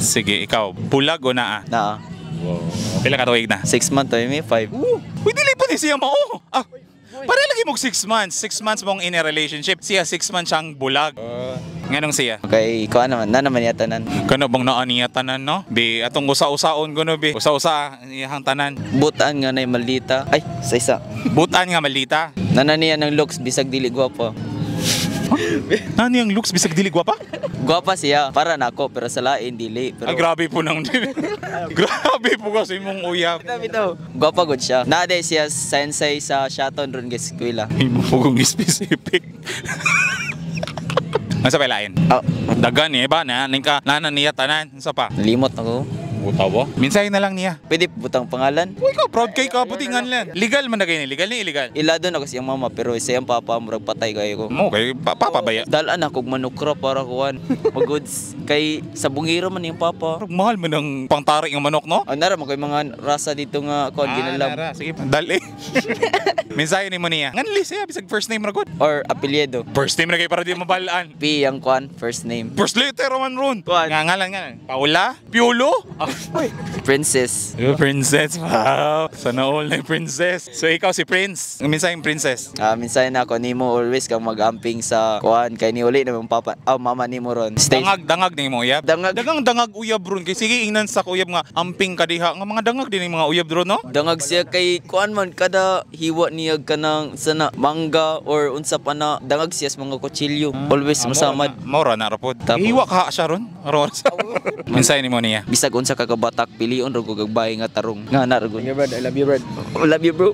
Sige, ikaw, bulag o naa? Na. Pila ka tuig na? 6 months to, may 5. Uy, dili pa ni siya mao. Ah, para lagi mo 6 months. 6 months mong in a relationship. Siya 6 months siyang bulag. Nganong siya? Okay, ikaw naman. Na naman yata nan. Kano bang naa niya tanan, no? Bi, atong usa-usaon kuno bi. Usa-usa iyang tanan. Butaan nga na maldita. Ay, sa isa. Butan nga malita. Nananiya ng looks, bisag dili gwapa. Nani ang looks bisag dili gwapa? Gwapa siya, para na ako, pero sa lain, dili. Pero... Ay, grabe po nang grabe po kasi mong uyab. Bitaw. Gwapa good siya. Nade siya sensei sa Shaton ron guys, eskwela. Hindi mo po kung specific. Nasa palain? Oh, Dagan eh ba na ning ka nanan niya tanan sa pa. nalimot ako. Butaw. Minsay na lang niya. Pwede butang pangalan. Uy ka proud kay ka butingan lang. Legal man na kay ni legal ni illegal. Ilado na kasi ang mama, pero isa yung papa, murag patay kayo ko. Mo kay papabaya. Dalan ako manukra para kuhan. Magoods. Kay sa bungiro man yung papa. Mahal man ang pangtari ng manok no? Nara mo kay mga rasa dito nga kuhan ginalam. Nara. Sige, dali. Minsay ni mo niya. Nganli siya bisag first name ra gud. Or apelyido. First name na kay para di mabalaan. P ang kuhan, first name. First letter man ron. Kuan. Nga ngalan nga. Paula? Piolo? Princess. Princess. Wow. Sana all na yung princess. So ikaw si Prince. Minsan yung princess. Minsan na ako nimo always kang mag-amping sa kuhan kay ni uli na mong papa. Mama nimo ron. Stay. Dangag ni mo uyab. Dangag. Dagang dangag uyab ron. Kay sige ingnan sa uyab nga amping kadiha. Nga mga dangag din yung mga uyab ron no? Dangag siya kay kuan man kada hiwa niya kanang sana mangga or unsa pa na dangag siya sa mga kutsilyo. Always masamad. Maura na rapod. Tapos- Hiwa ka siya ron. Minsan ni mo niya. Bisag unsa ka kabatak pilion ro gagabay nga tarong. Nga na ro. Thank you, Brad. I love you, Brad. Love you bro.